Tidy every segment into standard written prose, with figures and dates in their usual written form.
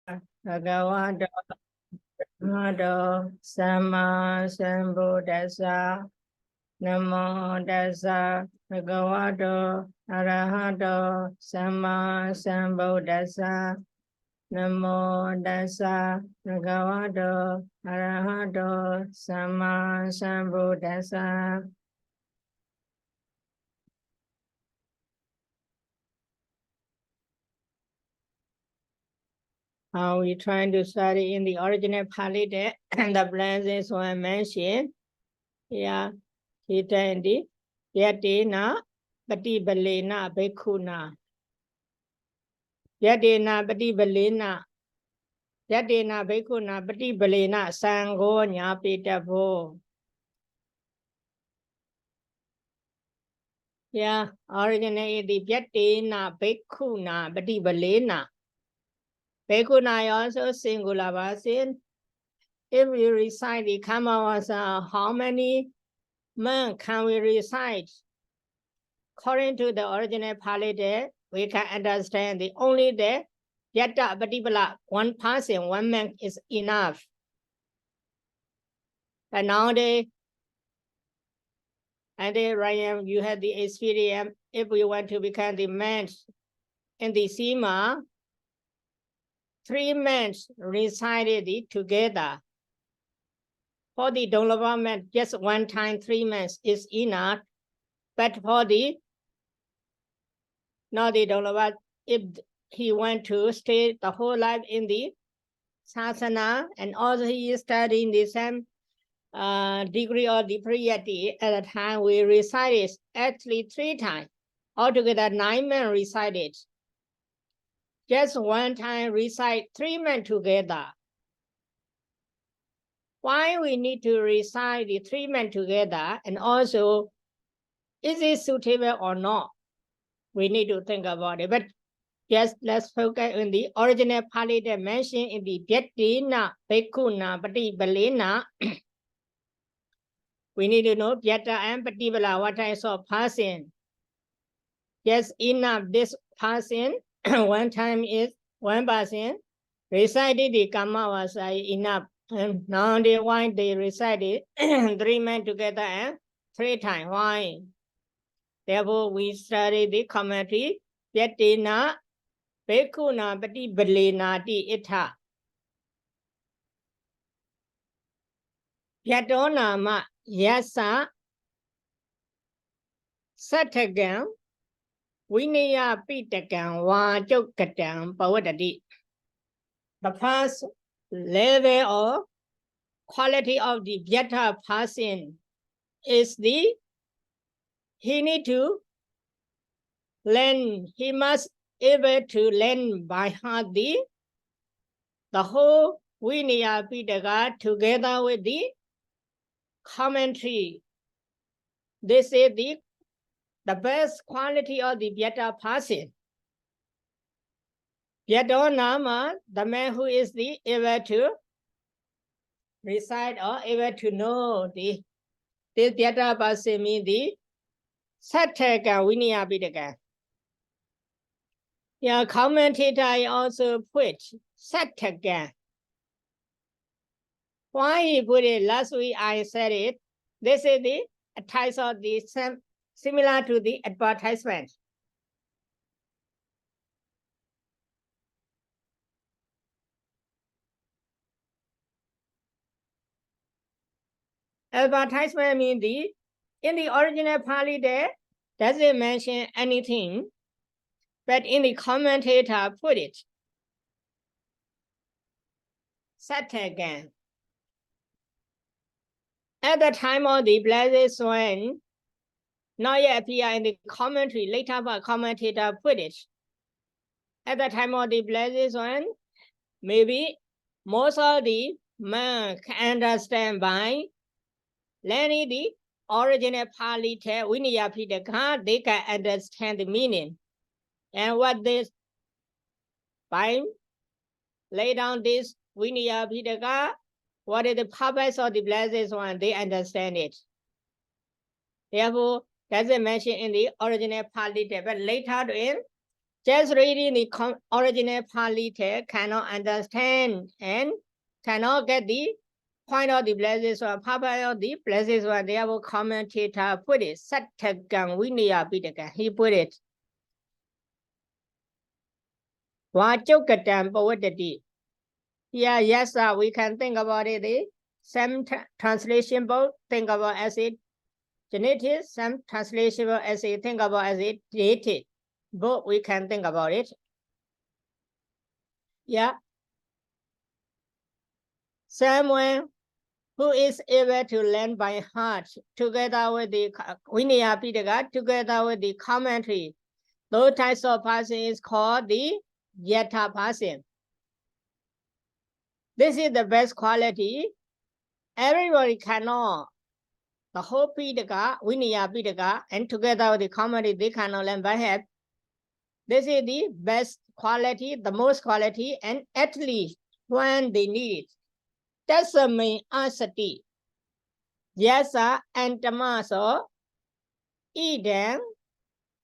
Bhagavato Namo Sama Sambuddhassa Namo Tassa Bhagavato Arahato Sama Sambuddhassa Namo Tassa Bhagavato Arahato Sama Sambuddhassa. We trying to study in the original Pāḷi text, and the blessings were mentioned. Yeah, he said, Yatina Patibalena Bhikkhuna. Yatina Patibalena. Yatina Bhikkhuna Patibalena Sango Nyapitabo. Yeah, originally the Yatina Bhikkhuna Patibalena. Bhikkhuna also singular version. If we recite the Kamavasa, how many months can we recite? According to the original Pāḷi text, we can understand the only the Yatta Patibala, one person, 1 month is enough. But nowadays, and Ryan, you have the experience. If we want to become the man in the Sima, 3 months recited together. For the Dolaba man, just 1 time, 3 months is enough. But for the not the Dolaba, if he want to stay the whole life in the Sasana, and also he is studying the same degree or the priority, at the time we recite it actually 3 times. Altogether 9 men recited. Just 1 time recite 3 men together. Why we need to recite the 3 men together, and also is it suitable or not? We need to think about it. But just let's focus on the original Pāļi that mentioned in the Bhyattina Bhikkhuna Patibalena. We need to know Bhyata and Patibala, what type of person. Just enough this person, 1 time is 1 person, recited the Kamavasa enough. And now why they recited 3 men together and 3 times. Why? Therefore, we study the commentary. Bhyattina Bhikkhuna Patibalena ti itha. Bhyatona ma yasa Sattagam Vinaya Piṭaka Vāyāma Pavadati. The first level of quality of the Bhyata person is he need to learn, he must able to learn by heart the whole Vinaya Piṭaka together with the commentary. This is the best quality of the Bhyata person. Bhyatona, the man who is able to recite or able to know this Bhyata person means the Sattaka Vinaya Piṭaka. Yeah, commentator also put Sattaka. Why he put it? Last week I said it. This is the type of the same, similar to the advertisement. Advertisement means in the original Pāļi there doesn't mention anything, but in the commentator put it. Sattaka. At the time of the Blessed One, not yet appear in the commentary, later but commentator put it. At the time of the Blessed One, maybe most of the men can understand by learning the original Pāļi text, Vinaya Piṭaka, they can understand the meaning. And what this, by lay down this Vinaya Piṭaka, what is the purpose of the Blessed One, they understand it. Therefore, doesn't mention in the original Pāļi text, but later in Just reading the original Pāḷi text cannot understand and cannot get the point of the blessed one, purpose of the blessed one. Therefore, commentator put it, Satthagang Vinaya Piṭaka. He put it. Vācokatang Pavattati. Yeah, yes, sir. We can think about it. The same translation both think about as it genitive, some translation as it think about as it dated. Both we can think about it. Yeah. Someone who is able to learn by heart together with the Vinaya Piṭaka, together with the commentary. Those types of person is called the Yatha person. This is the best quality. Everybody cannot. The whole Piṭaka, Vinaya Piṭaka, and together with the commentary, they cannot learn by heart. This is the best quality, the most quality, and at least when they need it. That's the main asati. Yasa and Tamaso, Idam,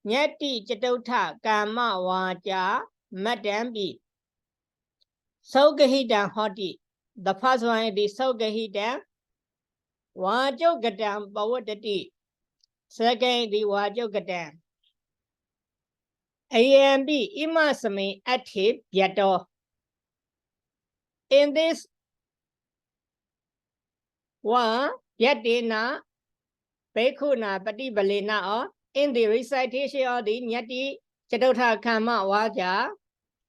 Nyati Chatota, Kama Waja, Madambi. Sogahidam Hoti. The first one is the Sogahidam. Wajogadam Bawatati. Second, the Wajogadam. AMB Imasami Atip Yato. In this one, Yatina, Bekuna, Patibalina, or in the recitation of the Nyati Chatota Kama Waja,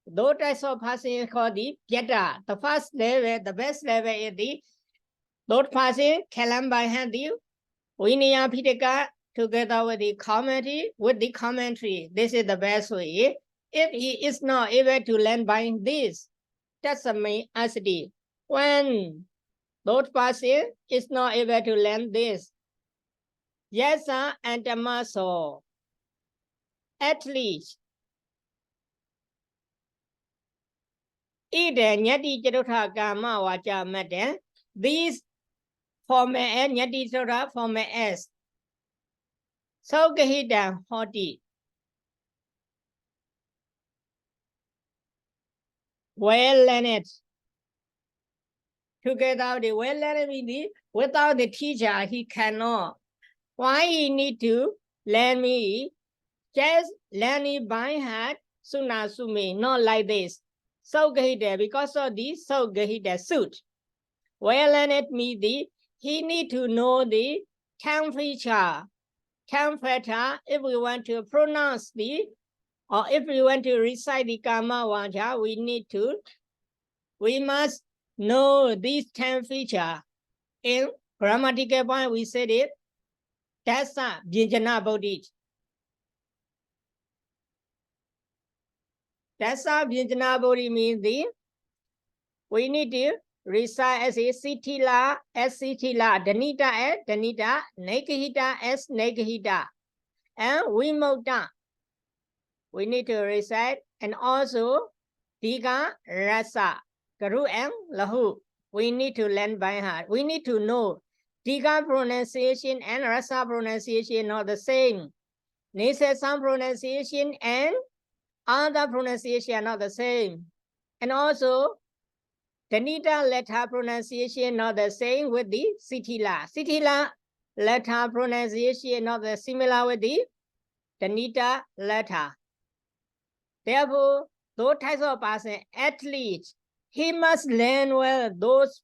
those types of passing called the Yata. The first level, the best level is the those passing Kalam by hand the Vinaya Piṭaka together with the commentary. This is the best way. If he is not able to learn by this, that's the main asati. When those person is not able to learn this, Yasa and Tamaso, at least, either Nyati Chatota Kama Waja Mada, these form S, Nyati Chatota form S. Sogahidam Hoti. Well learned. Together the well learned meaning, without the teacher, he cannot. Why he need to learn me? Just learn it by heart, suna sume, not like this. Sogahida, because of this Sogahida suit. Well learned meaning, he need to know the temperature. Temperature, if we want to pronounce the, or if we want to recite the Kama Vaja, we must know this temperature. In grammatical point, we said it. That's a Vijana Bodhi. That's a Vijana Bodhi means the, we need to recite as a Sitila, as Sitila, Danita as Danita, Nekahita as Nekahita, and Vimokta. We need to recite, and also Diga Rasa, Garu and Lahu. We need to learn by heart. We need to know Diga pronunciation and Rasa pronunciation are the same. Nisesam pronunciation and other pronunciation are not the same. And also, Danita letter pronunciation not the same with the Sitila. Sitila letter pronunciation not the similar with the Danita letter. Therefore, those types of person, at least, he must learn well those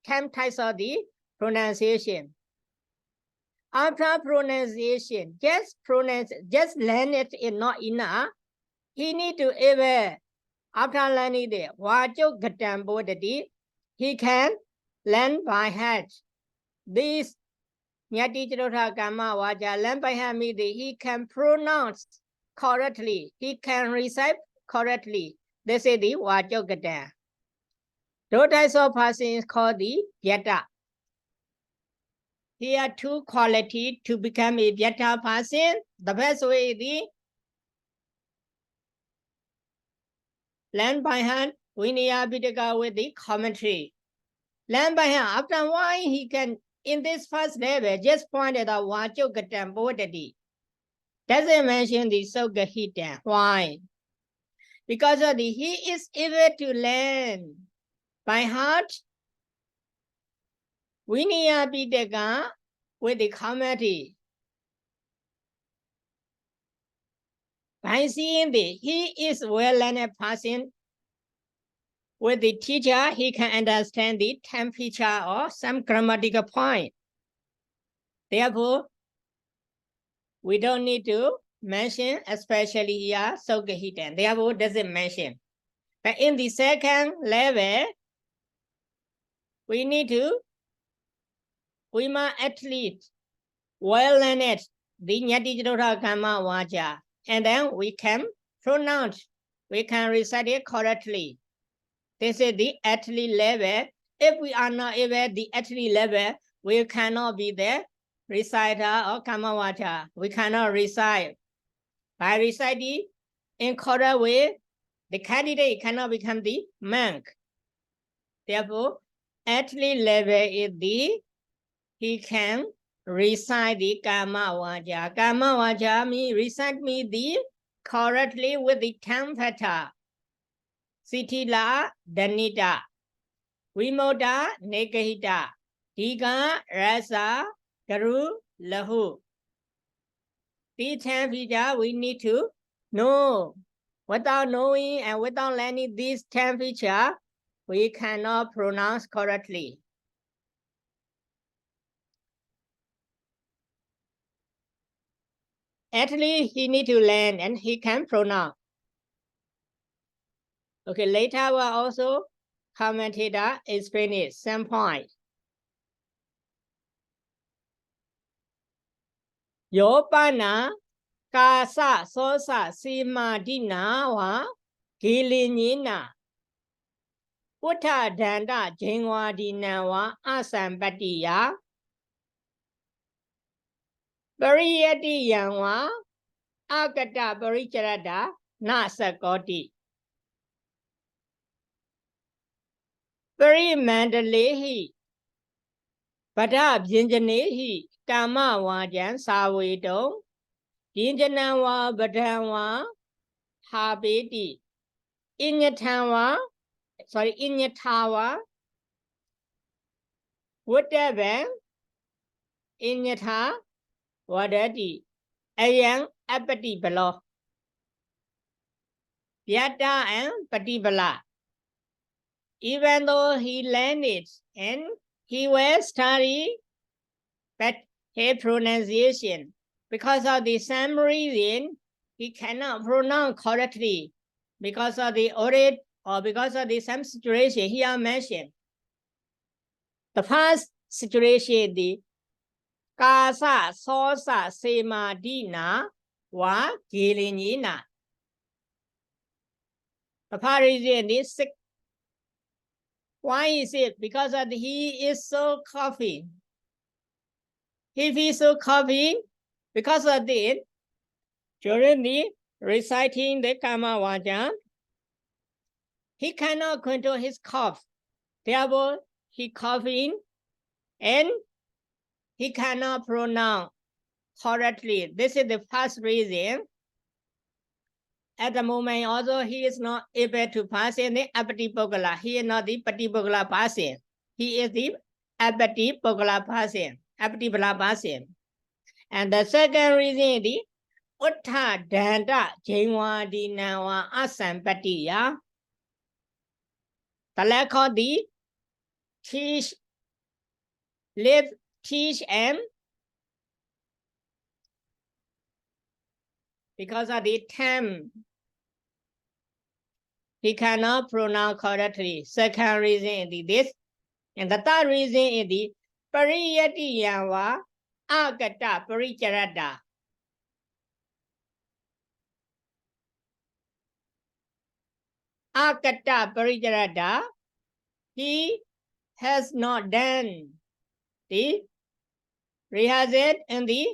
10 types of the pronunciation. After pronunciation, just learn it is not enough. He need to ever, after learning the Vācokatang Bodhi, he can learn by heart. This Nyati Chatota Kama Vaja, learn by heart means he can pronounce correctly. He can recite correctly. This is the Vācokatang. Those types of person is called the Yata. Here are two qualities to become a Yata person. The best way is the learn by hand, Vinaya Piṭaka with the commentary. Learn by hand. After why he can, in this first level, just pointed out Vācokatang Bodhi. Doesn't mention the Sogahidam. Why? Because of the, he is able to learn by heart Vinaya Piṭaka with the comedy. By seeing the, he is well-learned person. With the teacher, he can understand the temperature or some grammatical point. Therefore, we don't need to mention, especially here, Sogahitan. Therefore, doesn't mention. But in the second level, we need to, we must at least well-learned the Nyati Jidora Kama Vaja. And then we can pronounce, we can recite it correctly. This is the athlete level. If we are not able the athlete level, we cannot be the reciter or Kamavacha. We cannot recite. By reciting in correct way, the candidate cannot become the monk. Therefore, athlete level is the, he can recite the Kamavacha. Kamavacha means recite me the correctly with the temperature. Sitila Danita, Vimoda Negahita, Diga Rasa Garu Lahu. This temperature we need to know. Without knowing and without learning this temperature, we cannot pronounce correctly. At least he need to learn and he can pronounce. Okay, later we'll also commentator explain it, some point. Yopana Kasa Sosa Simadina wa Gilinina Uta Danda Jingwa Dinawa Asambatiya Bariyati Yanwa Agata Baricharada Nasakoti Very Mandalehi Badab Jinjanehi Kama Wajan Sawedo Jinjanawa Badanwa Habedi Inyatawa Whatever Inyata Wadadi Ayang Apati Balo Yata and Patibala. Even though he learned it and he will study, but his pronunciation, because of the same reason, he cannot pronounce correctly because of the audit or because of the same situation here mentioned. The first situation, the Kasa Sosa Semadina wa Gilinina. The first reason is sick. Why is it? Because of he is so coughing. If he is so coughing, because of this, during the reciting the Kama Vaja, he cannot control his cough. Therefore, he coughing and he cannot pronounce correctly. This is the first reason. At the moment, although he is not able to pass in the Apatipogala, he is not the Patipogala person. He is the Apatipogala person, Apatipogala person. And the second reason is the Uttha Danda Jingwa Dinawa Asambatiya. The lack of the teach, live, teach, and because of the time, he cannot pronounce correctly. Second reason is this. And the third reason is the Pariyati Yawa Agata Paricharada. Agata Paricharada, he has not done the rehearsal and the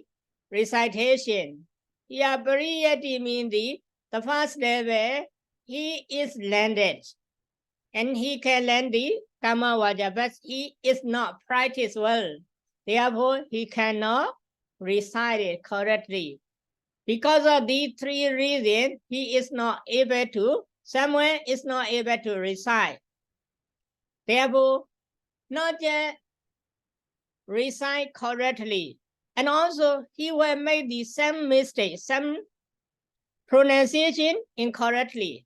recitation. Here, Pariyati means the first level, he is landed. And he can learn the Kama Vaja, but he is not practiced well. Therefore, he cannot recite it correctly. Because of these three reasons, he is not able to Someone is not able to recite. Therefore, not just recite correctly. And also, he will make the same mistake, some pronunciation incorrectly.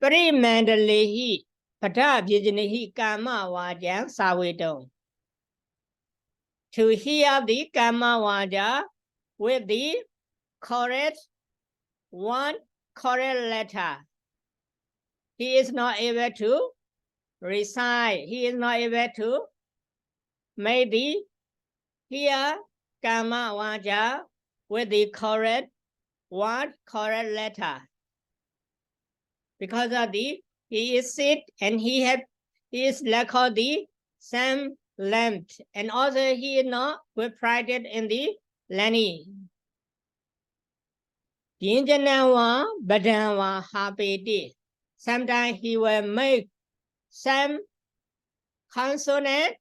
Parimandalehi, Patapyajanihi Kama Vaja Savedam. To hear the Kama Vaja with the correct one correct letter. He is not able to recite. He is not able to make the hear Kama Vaja with the correct one correct letter. Because of the he is sick and he is lack of the same length, and also he is not well practiced in the learning. Yinjanawa Badanwa Hapeti. Sometimes he will make some consonant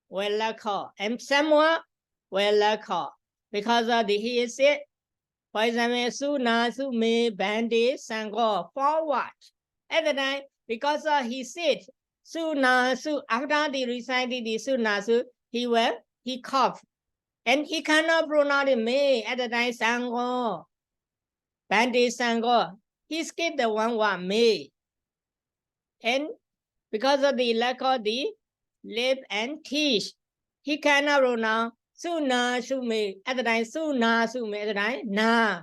will lack of, and somewhat will lack of. Because of the he is sick. For example, Suna, Sume, Bhante, Sango, forward. At the time, because he sit, Suna, after the recited the Suna, he cough. And he cannot pronounce the me at the time, Sango, Bhante, Sango. He skipped the one word me. And because of the lack of the lip and teeth, he cannot pronounce Suna, Sume, at the time, Suna, Sume, at the time, na.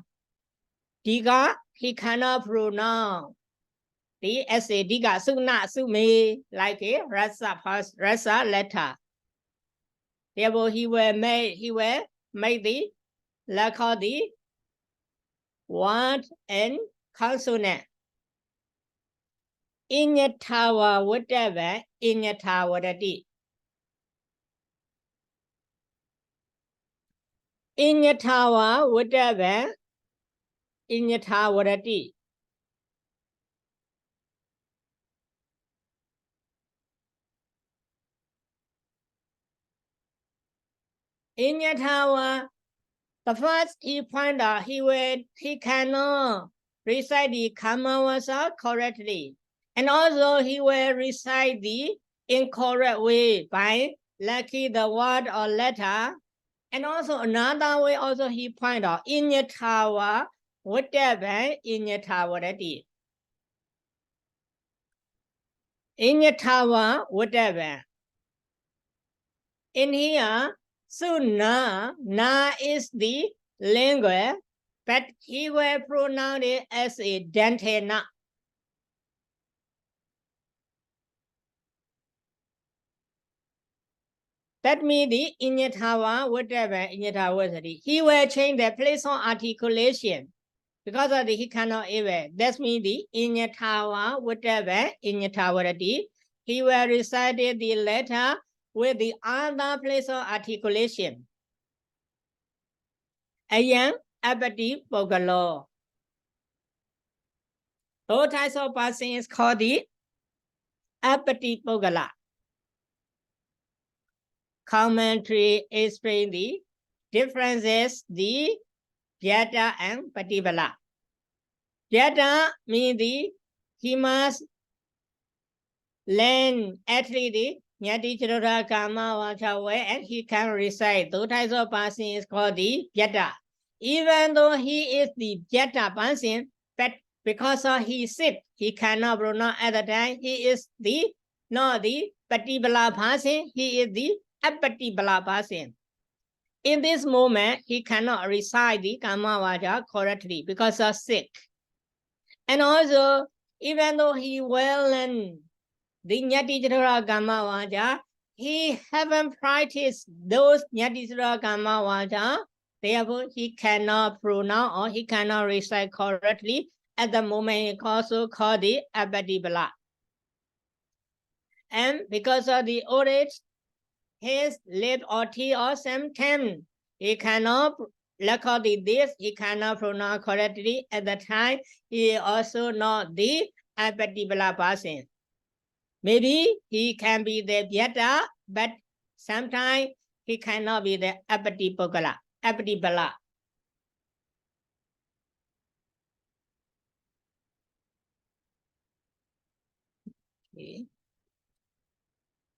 Diga, he cannot pronounce the essay Diga, Suna, Sume, like a rasa letter. Therefore, he will make the lack of the word and consonant. Inyatawa, whatever, inyatawadati. Inyatawa, whatever, inyatawadati. Inyatawa, the first he point out he cannot recite the Kamawasa correctly. And also he will recite the incorrect way by lacking the word or letter. And also another way also he point out Inyatawa, whatever Inyatawadati. Inyatawa, whatever. In here, Suna, na is the language, but he will pronounce it as a dantena. That means the Inyatawa, whatever Inyatawasati, he will change the place of articulation. Because of the he cannot even. That means the Inyatawa, whatever Inyatawasati, he will recite the letter with the other place of articulation. Ayam Abati Bogalo. Those types of person is called the Abati Bogala. Commentary explain the differences, the Vyata and Patibala. Vyata means he must learn at least the Nyati Chirura Kama Vacha way and he can recite. Those types of person is called the Vyata. Even though he is the Vyata person, but because he is sick, he cannot pronounce at the time. He is not the Patibala person, he is the Apatibala person. In this moment, he cannot recite the Kama Vacha correctly because of sick. And also, even though he will learn the Nyatichara Kama Vacha, he haven't practiced those Nyatichara Kama Vacha, therefore he cannot pronounce or he cannot recite correctly. At the moment, he also called the Abadibala. And because of the old age, his lip or teeth or sometimes he cannot record this, he cannot pronounce correctly. At the time, he is also not the Abadibala person. Maybe he can be the Vyata, but sometimes he cannot be the Abadibala.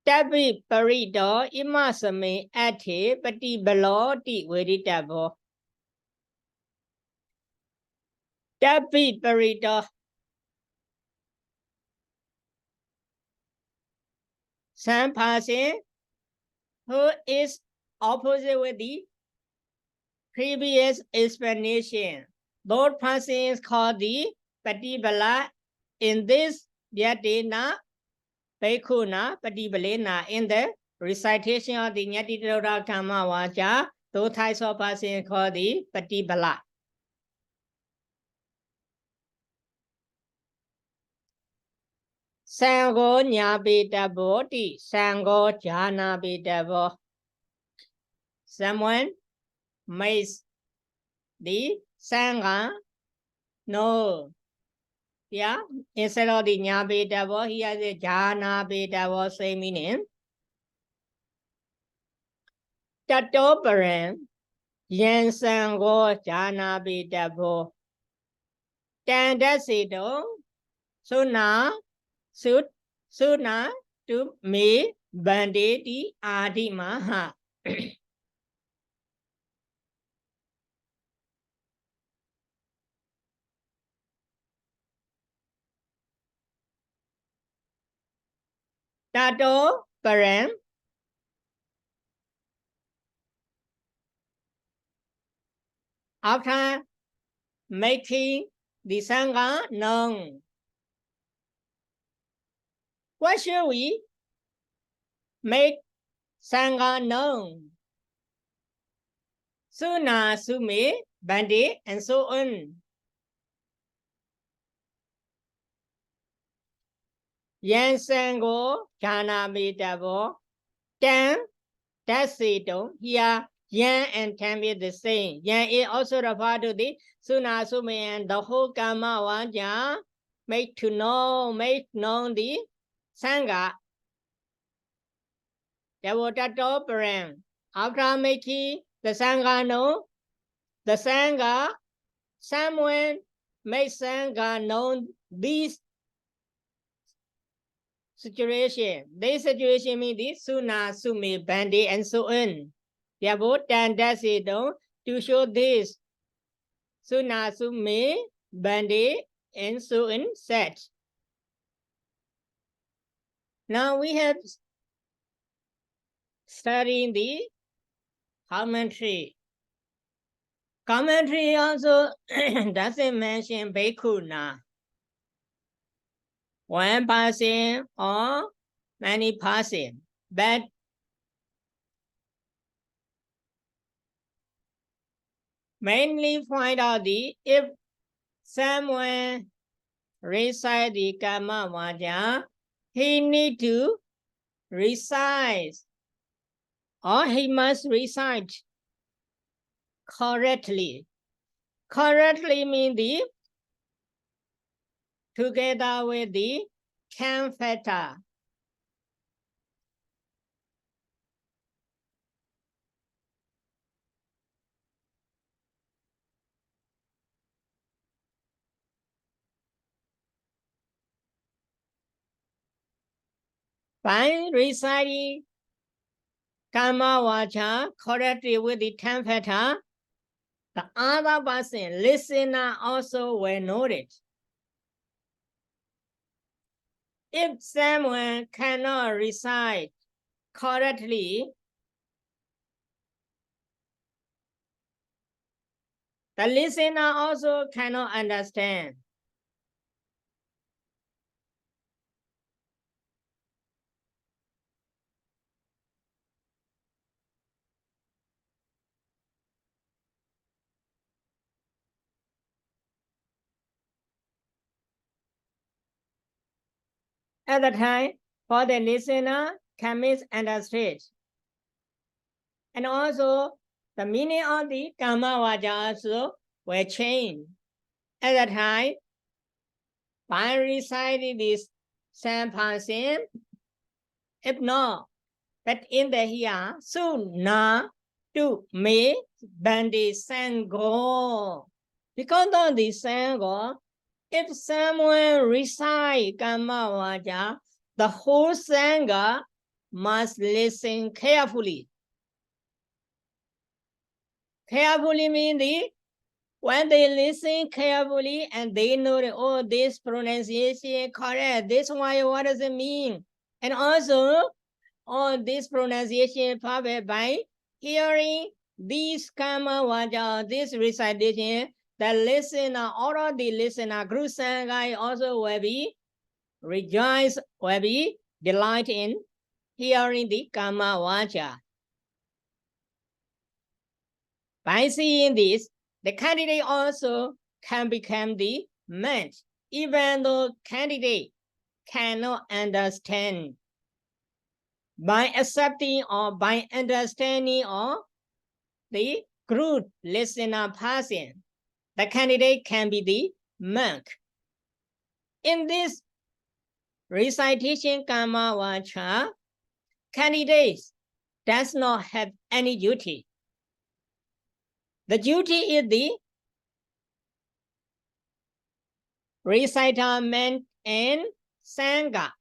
Tabi parido imasame ate pati baloti veritabo. Tabi parido. Some person who is opposite with the previous explanation. Both persons called the patibala in this Yadena Bhikkhuna Patibalena in the recitation of the Nyatitara Kama Vaja, those types of persons called the patibala. Sango Nyabitabo, the Sango Jana Bitabo. Someone makes the Sangha no. Yeah, instead of the Nyabitabo, he has a Jana Bitabo, same meaning. Tato Paran, Yen Sango Jana Bitabo. Tandasido, Suna, Suna, to me, Bhante, Adi Maha. Tato Paran. After making the Sangha known, what should we make Sangha known? Suna, Sume, Bhante, and so on. Yan Sango, Jana Bitabo, Tan, that's it. Here, Yan and Tan is the same. Yan is also referred to the Suna, Sume, and the whole Kama Vaja, make known the Sangha. That was Tato Paran. After making the Sangha known, the Sangha, someone made Sangha known this situation. This situation means this Suna, Sume, Bhante, and so on. They are both done that's it to show this Suna, Sume, Bhante, and so on set. Now we have studying the commentary. Commentary also doesn't mention Bhikkhuna. One person or many persons, but mainly find out if someone recite the Kama Vaja, he need to recite or he must recite correctly. Correctly means together with the cantheta. By reciting Kama Vaja correctly with the cantheta, the other person, listener, also will notice. If someone cannot recite correctly, the listener also cannot understand. At the time, for the listener, can misunderstand. And also, the meaning of the Kama Vaja also will change. At the time, by reciting this same person, if not, but in the here, Suna, to me, Bhante Sango. Because of the Sango, if someone recite Kama Vaja the whole Sangha must listen carefully. Carefully means when they listen carefully and they know that, oh, this pronunciation correct, this one, what does it mean? And also, oh, this pronunciation perfect by hearing this karma vaja, this recitation, the listener, all of the listener, group Sangha also will be rejoice, will be delight in hearing the karma vaja. By seeing this, the candidate also can become the monk, even though candidate cannot understand. By accepting or by understanding of the group listener person, the candidate can be the monk. In this recitation karma vacha, candidates does not have any duty. The duty is the recitation and Sangha.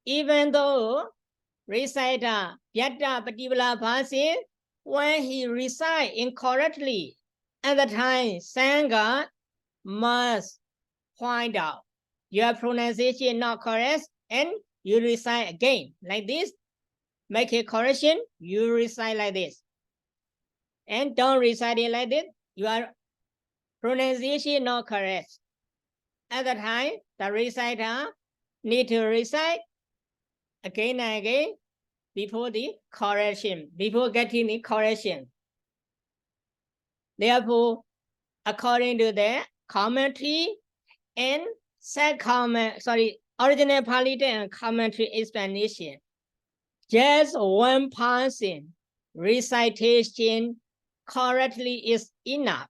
Even though reciter Yatta Patibala Bhase, when he recite incorrectly, at the time Sangha must point out your pronunciation not correct and you recite again like this. Make a correction, you recite like this. And don't recite it like this, your pronunciation not correct. At the time, the reciter need to recite again and again before the correction, before getting the correction. Therefore, according to the commentary and original Pāḷi and commentary explanation, just one person recitation correctly is enough.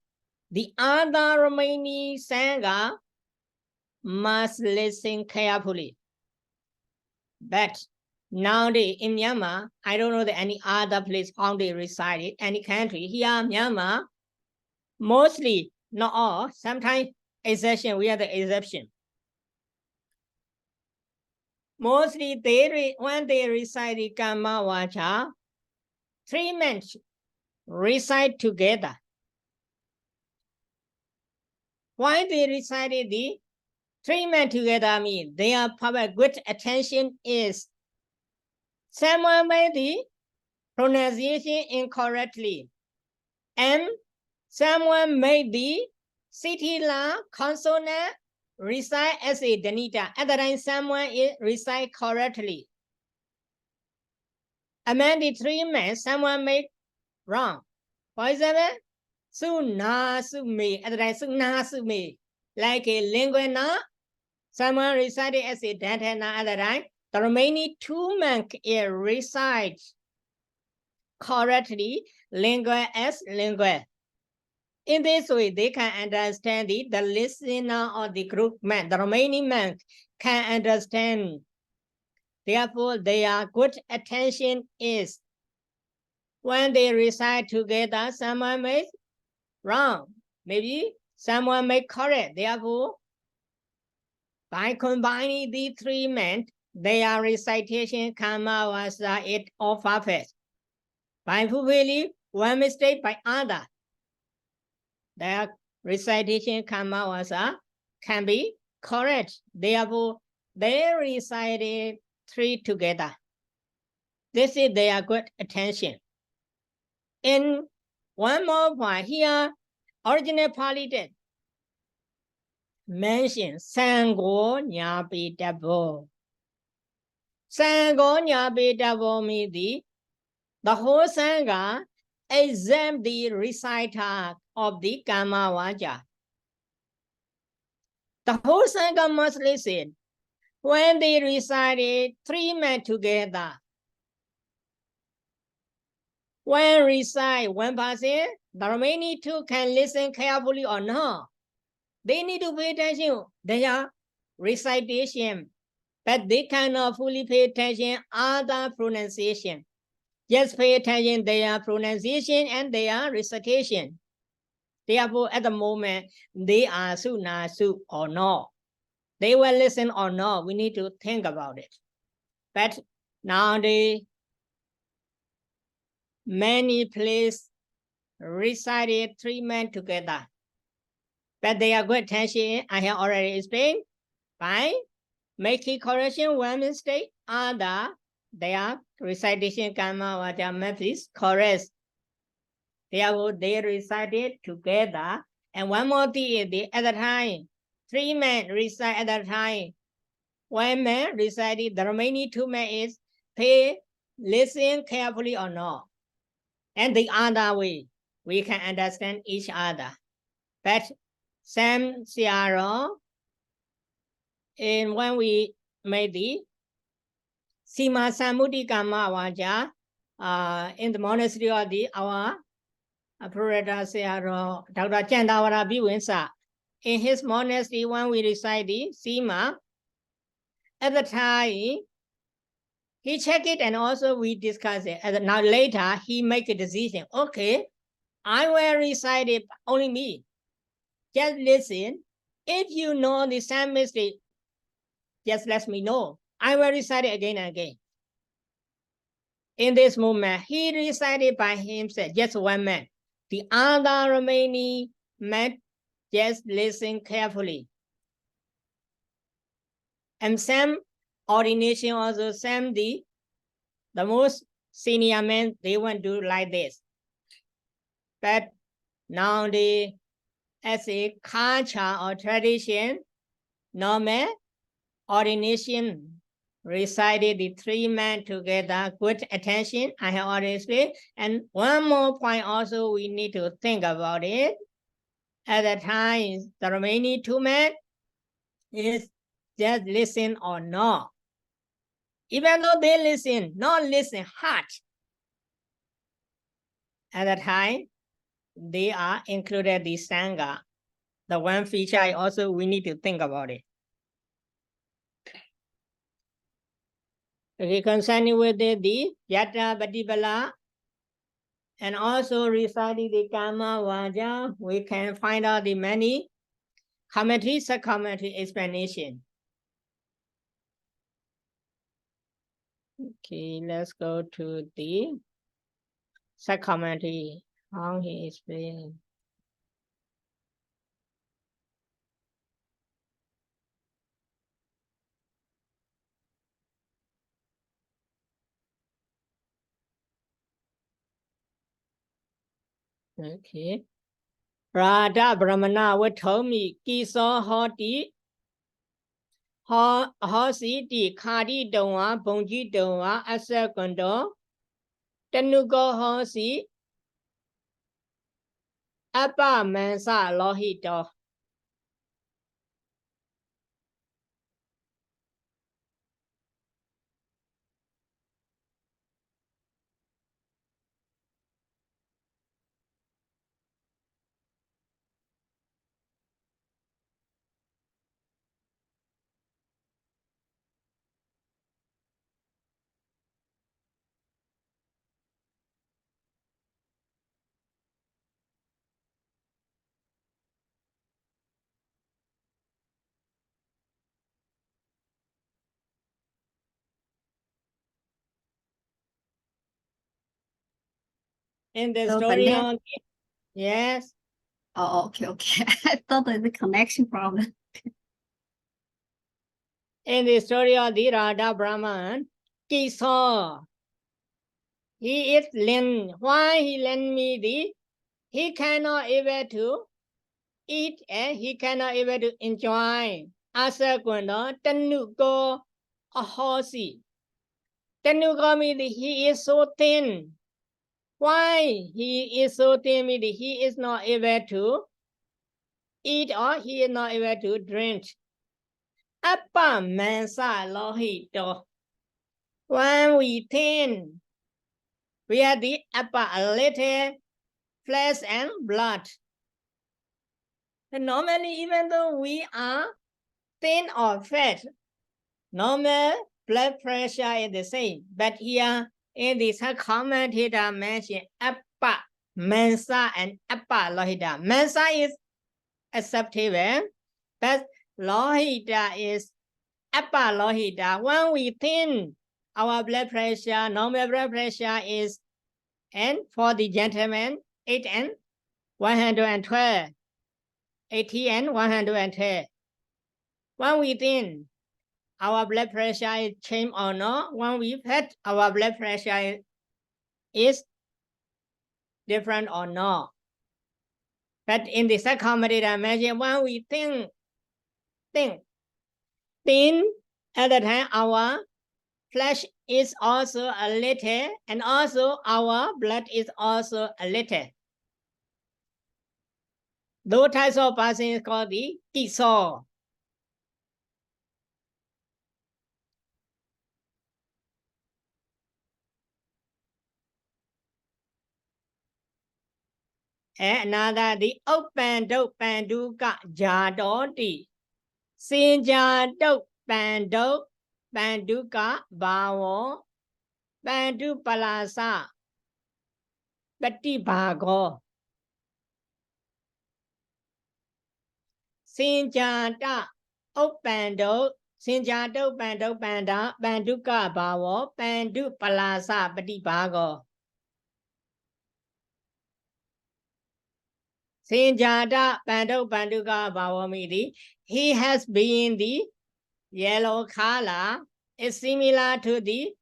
The other remaining Sangha must listen carefully. But nowadays in Myanmar, I don't know that any other place how they recite it, any country. Here, Myanmar, mostly, not all, sometimes exception, we are the exception. Mostly, when they recite the Karma Vacha, 3 men recite together. Why they recited the 3 men together mean their public good attention is someone made the pronunciation incorrectly and someone made the Sitila consonant recite as a Danita. At the time, someone recite correctly. Among the 3 men, someone made wrong. For example, Suna Sume, at the time, Suna Sume, like a lingua, someone recited as a Dantana at the time. The remaining 2 men recite correctly, lingua as lingua. In this way, they can understand it. The listener or the group man, the remaining man can understand. Therefore, their good attention is when they recite together, someone made wrong. Maybe someone made correct. Therefore, by combining the 3 men, their recitation karma was it all perfect. By fulfilling one mistake by other, their recitation karma was can be correct. Therefore, they recited 3 together. This is their good attention. In one more point here, original Pāḷi did mention Sangho Nyapitabo. Sangho Nyapitabo means the whole Sangha exempt the reciter of the Karma Vaja. The whole Sangha must listen. When they recited 3 men together, when recite 1 person, the remaining 2 can listen carefully or not. They need to pay attention to their recitation, but they cannot fully pay attention to other pronunciation. Just pay attention to their pronunciation and their recitation. Therefore, at the moment, they are Suna Su or not. they will listen or not. We need to think about it. But nowadays, many places recited 3 men together. But they are good attention. I have already explained by making correction one mistake, other their recitation karma vaja methods correct. Therefore, they recited together. And one more thing is at the time, 3 men recite at the time. 1 man recited, the remaining 2 men is they listen carefully or not. And the other way, we can understand each other. But some Siaro, and when we made the Sima Samudi Kama Vaja in the monastery of our Purata Siaro, Dr. Chandawara Biwinsa, in his monastery, when we recite the Sima, at the time, he checked it and also we discussed it. And now later, he make a decision. Okay, I will recite it, only me. Just listen. If you know the same mistake, just let me know. I will recite it again and again. In this moment, he recited by himself, just 1 man. The other remaining men just listen carefully. And some ordination also, some the most senior men, they want to do like this. But nowadays, as a culture or tradition, normal ordination recited the 3 men together, good attention, I have already explained. And one more point also we need to think about it. At the time, the remaining 2 men is just listen or not. Even though they listen, not listen hard. At the time, they are included the Sangha. The one feature also we need to think about it. Okay, concerning with the Yatra Patipala and also reciting the Karma Vaja, we can find out the many commentary, sub-commentary explanation. Okay, let's go to the sub-commentary, how he explained. Okay. Radha Brahmana Vatomi Kiso Hoti Hosi Di Kadi Doa Bonji Doa Asakondo Tenugo Hosi Apa Mansa Lohito. In the story of yes. Oh, okay. I thought that the connection problem. In the story of the Radha Brahman, Kiso, he is lend. Why he lend me the? He cannot able to eat and he cannot able to enjoy. Asakwanda Tanuko Ahosi. Tanuko means he is so thin. Why he is so thin means he is not able to eat or he is not able to drink. Appa mansa lohito. When we thin, we have the upper a little flesh and blood. And normally, even though we are thin or fat, normal blood pressure is the same. But here in this commentator mentioned upper mensa and upper lohita. Mensa is acceptable, but lohita is upper lohita. When we thin, our blood pressure, normal blood pressure is, and for the gentleman, 8 and 112, 80 and 112. When we thin, our blood pressure is changed or not. When we fat, our blood pressure is different or not. But in the second meditation, when we thin, at the time our flesh is also a little, and also our blood is also a little. Those types of person is called the kiso. And another, the open dope panduka jadoti. Sinja dope panduka bawo pandu palasa pati bago. Sinjata open dope Sinjato pando panda panduka bawo pandu palasa pati bago. Sinjata pando panduka bawo midi. He has been the yellow color, is similar to the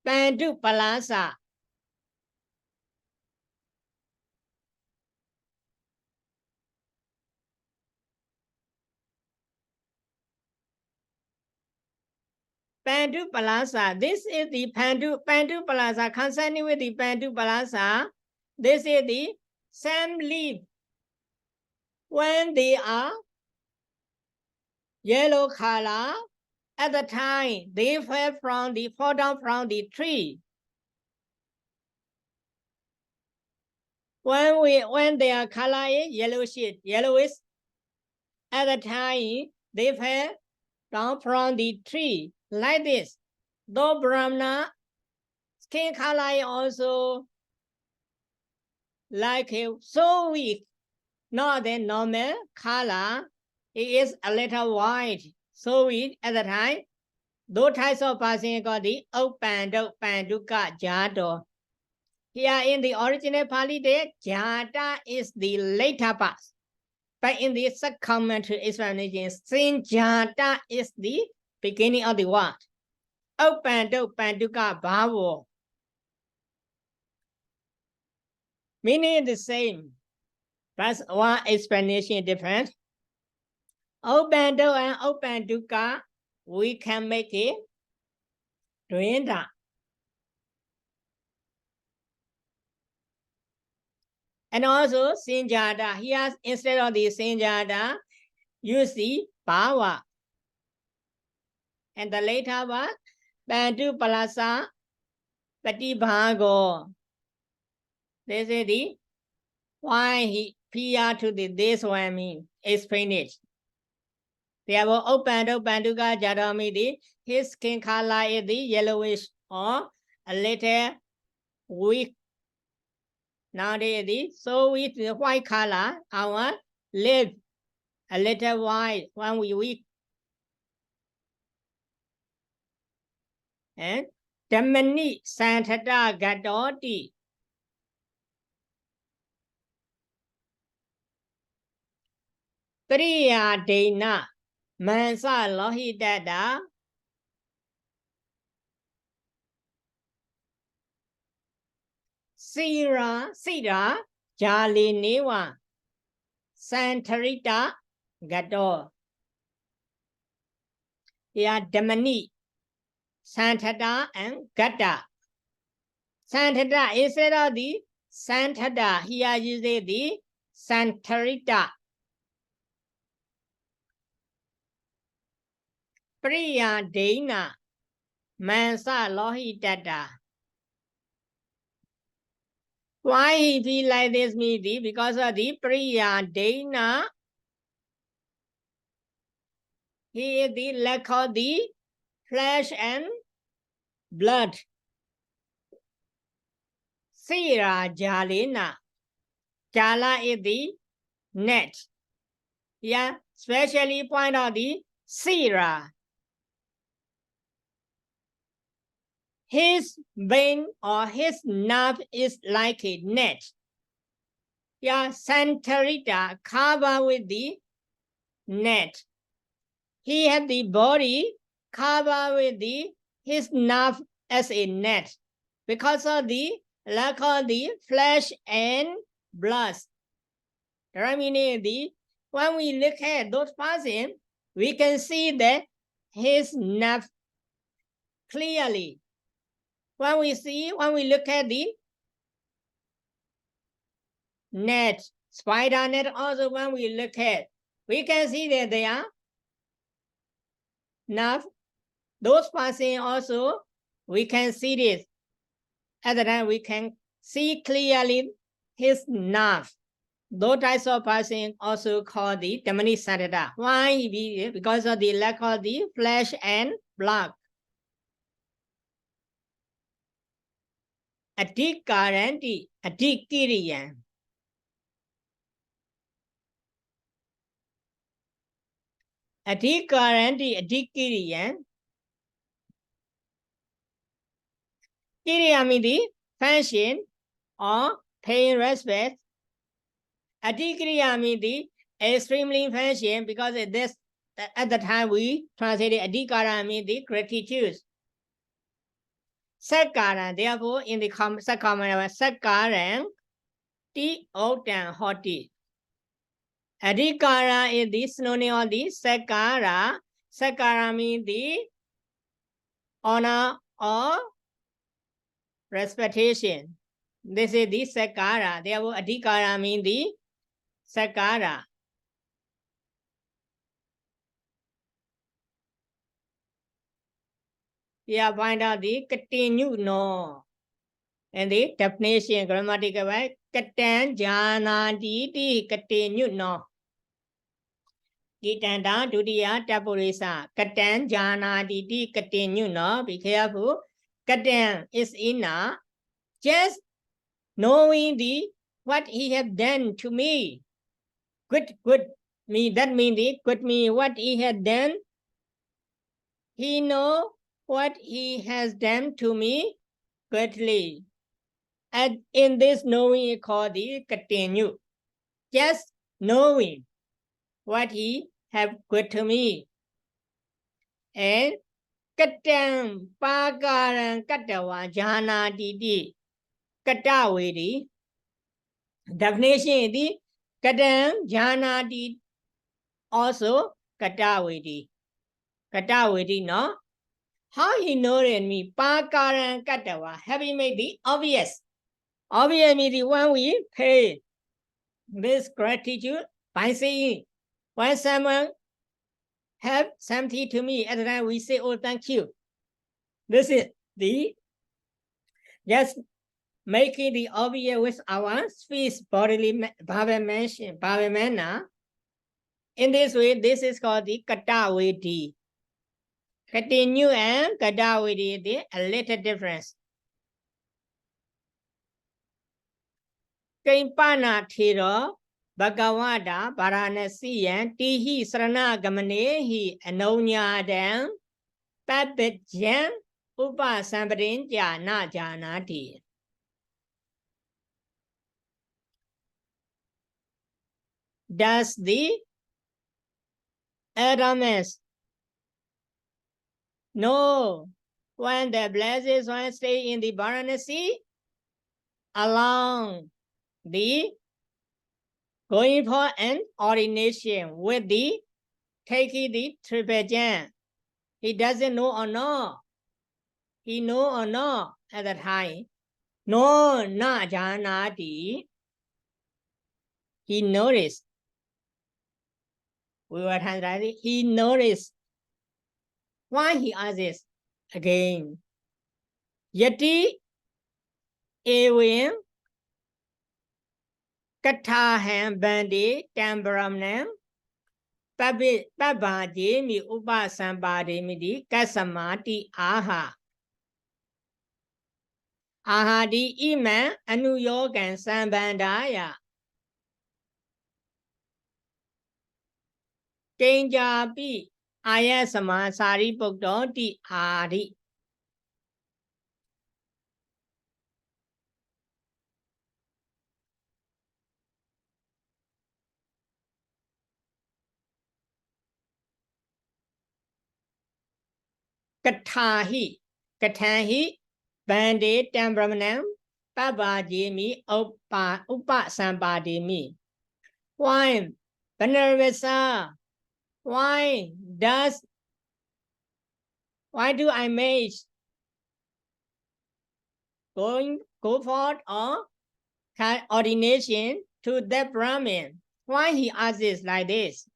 pandu palasa. Pandu palasa. This is the pandu palasa. Concerning with the pandu palasa, this is the same leaf. When they are yellow color, at the time they fall down from the tree. When their color is yellowish, at the time they fell down from the tree like this. Though Brahmana skin color is also like so weak, not the normal color. It is a little white, so weak at the time. Those types of person got the panduka jado. Here in the original Pāḷi text, jata is the later part. But in the supplementary explanation, sinjata is the beginning of the word. Panduka bhavo. Meaning the same, but one explanation different. Opando and opanduka, we can make it duenda. And also sinjata, here instead of the sinjata, use the power. And the later one, pandu palasa pati bhago. This is the why he prior to this one mean explain it. Therefore, panduka jadamidi, his skin color is the yellowish or a little weak. Nowadays, so with the white color, our lip a little white when we weak. And Dhammani Santata Gadoti. Priya Dena Mansa Lohidada Sira Jali Newa Santarita Gado. Here Dhammani Santata and Gata. Santata instead of the Santata, here you say the Santarita. Priya Dena Mansa Lohidada. Why he feel like this meaning? Because of the Priya Dena. He is the lack of the flesh and blood. Sira Jalina. Jala is the net. Yeah, especially point out the Sira. His vein or his nerve is like a net. Yeah, Santarita covered with the net. He had the body covered with his nerve as a net because of the lack of the flesh and blood. That means when we look at those persons, we can see that his nerve clearly. When we look at the net, spider net also when we look at, we can see that they are nerve. Those persons also, we can see this. At the time, we can see clearly his nerve. Those types of persons also called the Dhamani Santata. Why? Because of the lack of the flesh and blood. Adhikaranti, adhikiriyan. Adhikaranti, adhikiriyan. Kiriya means the function or paying respect. Adhikiriya means the extremely function because at the time we translated adhikara means the gratitude. Sakkaran, therefore, in the Sakkamana, Sakkaran, ti otan hoti. Adhikara is the synonym of the Sakkara. Sakkara means the honor or respectation. This is the Sakkara. Therefore, Adhikara means the Sakkara. Here find out the continue no. And the definition, grammatical way, katan janati ti continue no. Gitanda dudiya tapurisa. Katan janati ti continue no. Be careful. Katan is inna. Just knowing what he have done to me. Good me. That means good me. What he had done. He know what he has done to me greatly. And in this knowing is called the continue. Just knowing what he have good to me. And katam pakaram katawa jhana titi katavedi. Definition is the katam jhana titi also katavedi. Katavedi no? How he knows me? Pakaram katawa. Have he made the obvious? Obvious means when we pay this gratitude by saying, when someone have something to me, at the time we say, oh, thank you. This is just making the obvious with our speech, bodily bhavamana. In this way, this is called the katavedi. Continue and katavedi, a little difference. Kimpana thiro Bhagavata Varanasiyan Tihi Saranagamanehi Anonyadam Papajan Upasampadin Jana Janati. Does the Adamus know when the blessed one stay in the Varanasi along the going for an ordination with the taking the triple jam? He doesn't know or not. He know or not at the time. No, na janati. He noticed. We were translating. He noticed. Why he asked this again? Yati ewin kataham bhante tambaramnam pabaje mi upasampade miti kasamati aha. Ahadi iman anuyogan sambandaya. Kenjapi Ayasama Sariputta Ti Adi. Kathahi Kathahi Bhante Tembramanam Pabajimi Upa Sampādimi. Why Venerable, why do I make go forth or ordination to that Brahmin? Why he asks like this?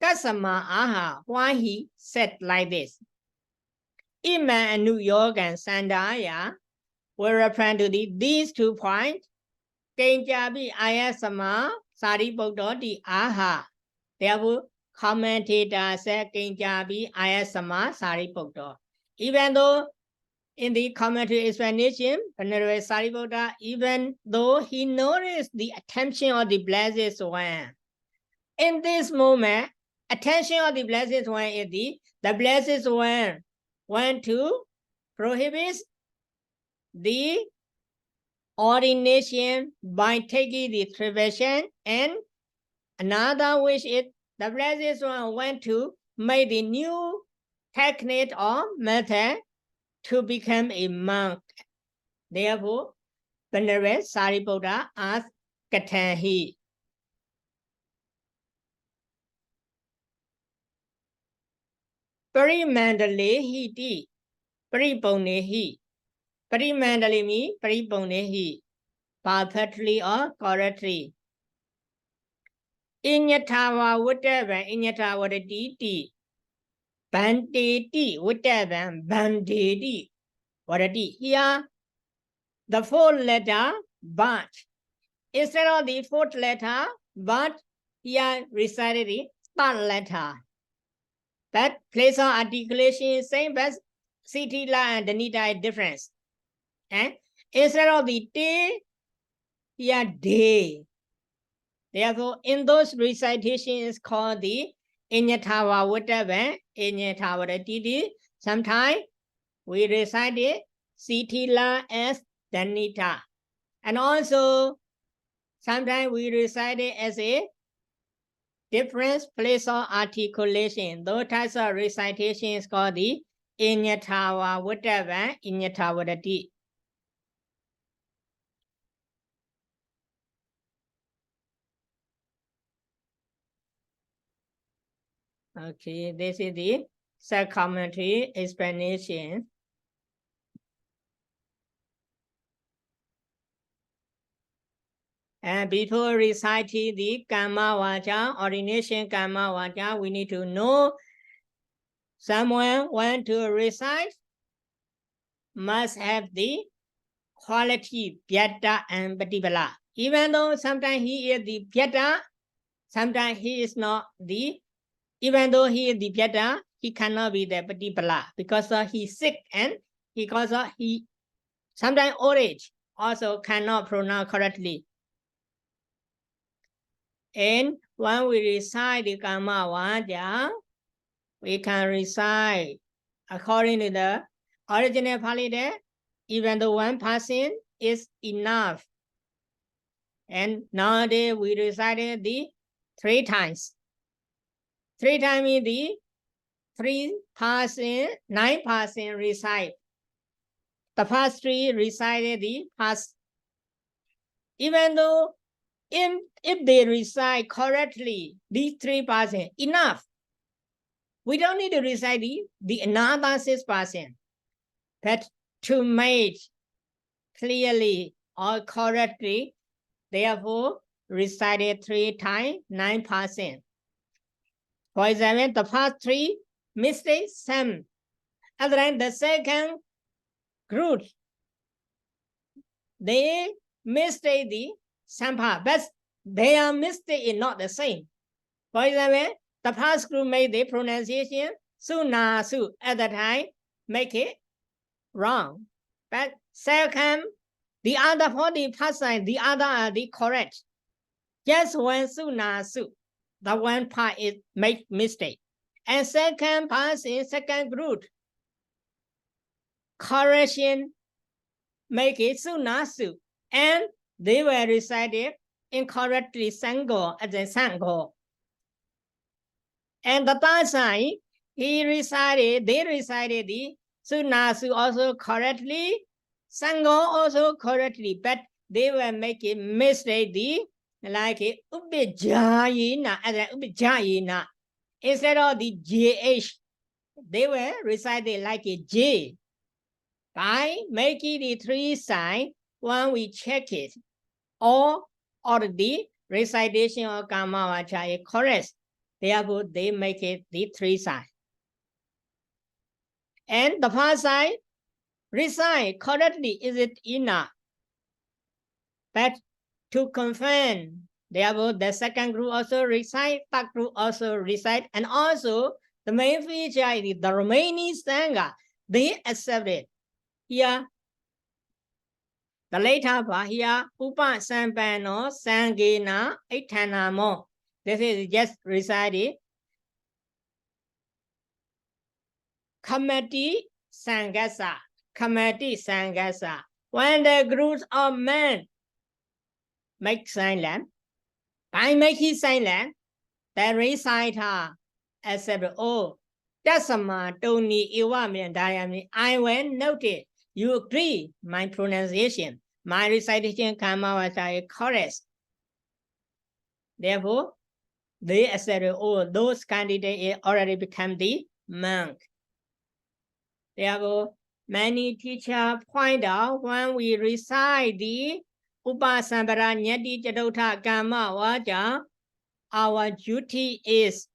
Kasama aha, why he said like this? Ima anu yogan sandaya will refer to these 2 points. Kenjabi ayasama sariputta ti aha. Therefore, commentator said Kenjabi ayasama sariputta. Even though in the commentary explanation, Venerable Sariputta, even though he noticed the attention of the Blessed One, in this moment, attention of the Blessed One is the Blessed One want to prohibit the ordination by taking the tradition, and another wish is the Blessed One want to make the new technique or method to become a monk. Therefore, Venerable Sariputta asked Kathahi. Parimandale hiti, pariponehi. Parimandale means pariponehi, perfectly or correctly. Inyatava whatever, inyatava ti, Bhante ti, whatever, Bhante ti, Vadati. Here, the 4th letter, but. Instead of the 4th letter, but, here recited the 3rd letter. That place of articulation is same, but Sitila and Danita is different. And instead of the te, here de. Therefore, in those recitations called the Inyatava whatever, Inyatava titi. Sometimes we recite it Sitila as Danita. And also, sometimes we recite it as a different place of articulation. Those types of recitation is called the Inyatava whatever, Inyatava ti. Okay, this is the self-commentary explanation. And before reciting the Kamma Vaca, ordination Kamma Vaca, we need to know someone want to recite must have the quality Byatta and Patipala. Even though sometimes he is the Byatta, sometimes he is not the, even though he is the Byatta, he cannot be the Patipala because he's sick and because he sometimes old age also cannot pronounce correctly. And when we recite the Kamma Vaca, we can recite according to the original Pāḷi text, even though 1 person is enough. And nowadays we recited the 3 times. 3 times is the 9 person recite. The first 3 recited the past. Even though if they recite correctly, these 3 persons, enough. We don't need to recite the another 6 persons. But to make clearly or correctly, therefore, recited 3 times, 9 persons. For example, the first 3 mistakes, some. Other than the second group, they mistake the some part, but their mistake is not the same. For example, the first group made the pronunciation suna su at the time, make it wrong. But second, the other 40%, the other are the correct. Just one suna su. the one part is make mistake. And second part is second group. Correction, make it sunasu. And they were recited incorrectly sango as a sango. And the third side, they recited the sunasu also correctly, sango also correctly, but they were making mistake like ubijayina as a ubijayina. Instead of the JH, they were recited like a J. By making the three signs, when we check it, or the recitation of Karma Vacha is correct. Therefore, they make it the three signs. And the first sign, recite correctly, is it enough? But to confirm, therefore, the second group also recite, third group also recite, and also the main feature is the remaining Sangha, they accept it. Here, the later part here, Upa Sampano, Sangena, Aitanamo. This is just recited. Committee Sangasa. When the groups of men make silent, by making silent, the reciter accept, oh, Dasama Toni Iwamian Diami, I will note it. You agree my pronunciation, my recitation Karma Vacha is correct. Therefore, they accept, oh, those candidates already become the monk. Therefore, many teachers point out when we recite the Upasambara Nyati Jadota Karma Vacha, our duty is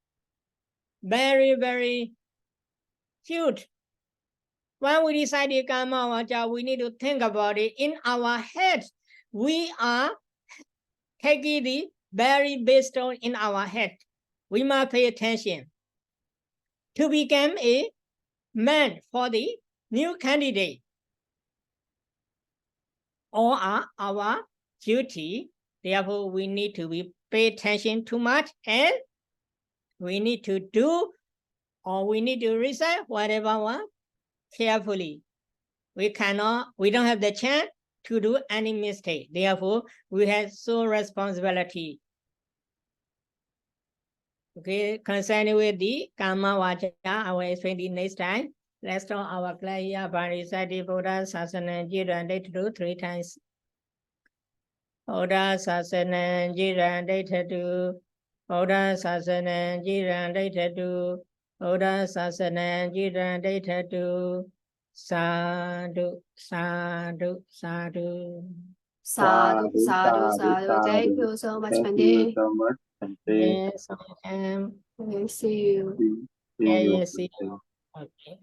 very, very huge. When we recite the Karma Vacha, we need to think about it. In our head, we are taking the very base stone in our head. We must pay attention. To become a man for the new candidate, all are our duty. Therefore, we need to pay attention too much, and we need to do, or we need to recite whatever one carefully. We don't have the chance to do any mistake. Therefore, we have so responsibility. Okay, concerning with the Karma Vacha, I will explain it next time. Let's start our class here by reciting Buddha Sasana Jiran Data 3 times. Buddha Sasana Jiran Data 2. Buddha Sasana Jiran Data 2. Buddha Sasana Jiran Data 2. Sadhu, sadhu, sadhu. Sadhu, sadhu, sadhu. Thank you so much, Bhante. Yes, I am. Okay, see you. Yeah, see you. Okay.